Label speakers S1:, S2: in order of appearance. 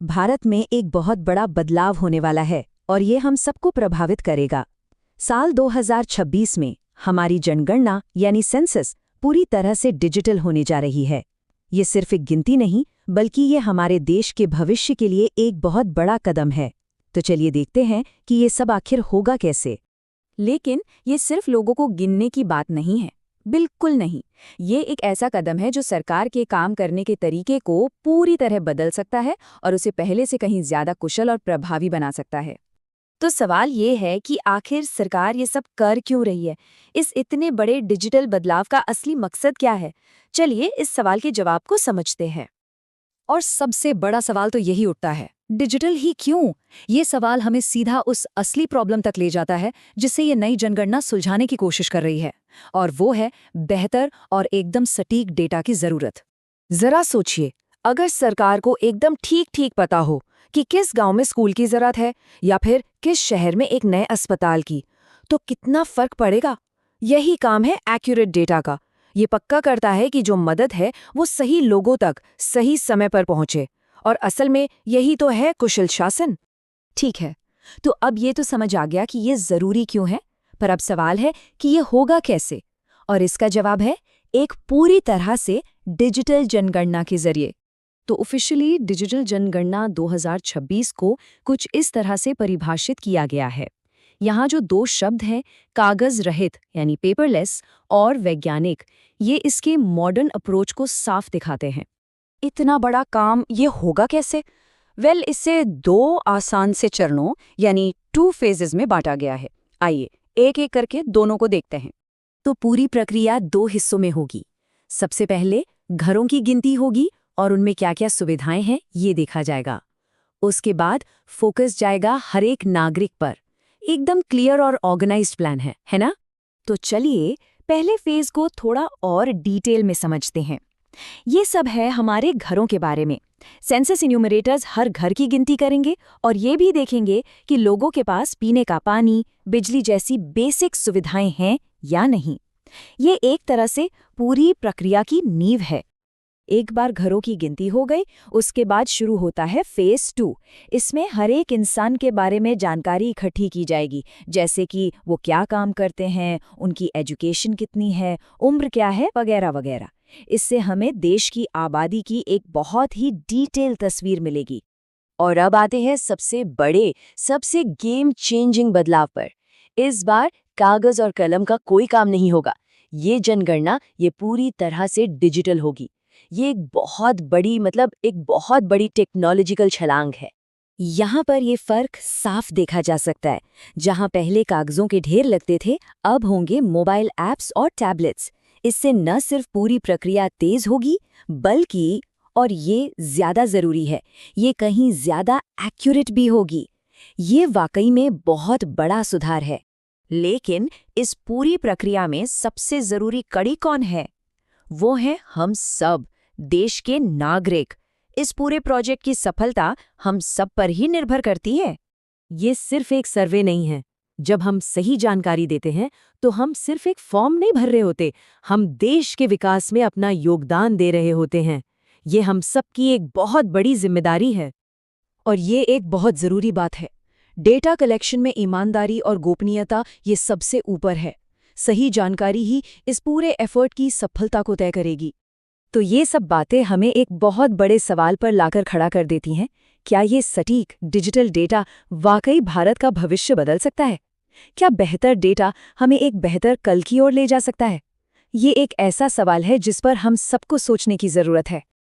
S1: भारत में एक बहुत बड़ा बदलाव होने वाला है और ये हम सबको प्रभावित करेगा। साल 2026 में हमारी जनगणना यानी सेंसस पूरी तरह से डिजिटल होने जा रही है। ये सिर्फ एक गिनती नहीं, बल्कि ये हमारे देश के भविष्य के लिए एक बहुत बड़ा कदम है। तो चलिए देखते हैं कि ये सब आखिर होगा कैसे।
S2: लेकिन ये सिर्फ लोगों को गिनने की बात नहीं है, बिल्कुल नहीं। ये एक ऐसा कदम है जो सरकार के काम करने के तरीके को पूरी तरह बदल सकता है और उसे पहले से कहीं ज्यादा कुशल और प्रभावी बना सकता है। तो सवाल ये है कि आखिर सरकार ये सब कर क्यों रही है? इस इतने बड़े डिजिटल बदलाव का असली मकसद क्या है? चलिए इस सवाल के जवाब को समझते हैं।
S3: और सबसे बड़ा सवाल तो यही उठता है, डिजिटल ही क्यों? ये सवाल हमें सीधा उस असली प्रॉब्लम तक ले जाता है जिससे ये नई जनगणना सुलझाने की कोशिश कर रही है, और वो है बेहतर और एकदम सटीक डेटा की जरूरत।
S2: जरा सोचिए, अगर सरकार को एकदम ठीक पता हो कि किस गांव में स्कूल की जरूरत है या फिर किस शहर में एक नए अस्पताल की, तो कितना फर्क पड़ेगा। यही काम है एक्यूरेट डेटा का। ये पक्का करता है कि जो मदद है वो सही लोगों तक सही समय पर पहुंचे, और असल में यही तो है कुशल शासन।
S3: ठीक है, तो अब ये तो समझ आ गया कि ये जरूरी क्यों है, पर अब सवाल है कि ये होगा कैसे, और इसका जवाब है एक पूरी तरह से डिजिटल जनगणना के जरिए। तो ऑफिशियली डिजिटल जनगणना 2026 को कुछ इस तरह से परिभाषित किया गया है। यहाँ जो दो शब्द हैं, कागज रहित यानी पेपरलेस और वैज्ञानिक, ये इसके मॉडर्न अप्रोच को साफ दिखाते हैं।
S1: इतना बड़ा काम ये होगा कैसे? इसे 2 आसान से चरणों यानी 2 फेजेस में बांटा गया है। आइए एक एक करके दोनों को देखते हैं।
S3: तो पूरी प्रक्रिया 2 हिस्सों में होगी। सबसे पहले घरों की गिनती होगी और उनमें क्या-क्या सुविधाएं हैं ये देखा जाएगा। उसके बाद फोकस जाएगा हर एक नागरिक पर। एकदम क्लियर और ऑर्गेनाइज्ड प्लान है ना? तो चलिए पहले फेज को थोड़ा और डिटेल में समझते हैं। ये सब है हमारे घरों के बारे में। सेंसस इन्यूमरेटर्स हर घर की गिनती करेंगे और ये भी देखेंगे कि लोगों के पास पीने का पानी, बिजली जैसी बेसिक सुविधाएं हैं या नहीं। ये एक तरह से पूरी प्रक्रिया की नींव है। एक बार घरों की गिनती हो गई, उसके बाद शुरू होता है फेज 2। इसमें हर एक इंसान के बारे में जानकारी इकट्ठी की जाएगी, जैसे कि वो क्या काम करते हैं, उनकी एजुकेशन कितनी है, उम्र क्या है, वगैरह वगैरह। इससे हमें देश की आबादी की एक बहुत ही डिटेल तस्वीर मिलेगी।
S1: और अब आते हैं सबसे बड़े, सबसे गेम चेंजिंग बदलाव पर। इस बार कागज और कलम का कोई काम नहीं होगा। ये जनगणना ये पूरी तरह से डिजिटल होगी। ये एक बहुत बड़ी टेक्नोलॉजिकल छलांग है।
S3: यहाँ पर ये फर्क साफ देखा जा सकता है। जहाँ पहले कागजों के ढेर लगते थे, अब होंगे मोबाइल ऐप्स और टैबलेट्स। इससे न सिर्फ पूरी प्रक्रिया तेज होगी, बल्कि, और ये ज्यादा जरूरी है, ये कहीं ज्यादा एक्यूरेट भी होगी। ये वाकई में बहुत बड़ा सुधार है।
S1: लेकिन इस पूरी प्रक्रिया में सबसे जरूरी कड़ी कौन है? वो है हम सब, देश के नागरिक। इस पूरे प्रोजेक्ट की सफलता हम सब पर ही निर्भर करती है।
S3: ये सिर्फ एक सर्वे नहीं है। जब हम सही जानकारी देते हैं तो हम सिर्फ एक फॉर्म नहीं भर रहे होते, हम देश के विकास में अपना योगदान दे रहे होते हैं। ये हम सबकी एक बहुत बड़ी जिम्मेदारी है। और ये एक बहुत जरूरी बात है। डेटा कलेक्शन में ईमानदारी और गोपनीयता ये सबसे ऊपर है। सही जानकारी ही इस पूरे एफर्ट की सफलता को तय करेगी। तो ये सब बातें हमें एक बहुत बड़े सवाल पर लाकर खड़ा कर देती हैं। क्या ये सटीक डिजिटल डेटा वाकई भारत का भविष्य बदल सकता है? क्या बेहतर डेटा हमें एक बेहतर कल की ओर ले जा सकता है? ये एक ऐसा सवाल है जिस पर हम सबको सोचने की जरूरत है।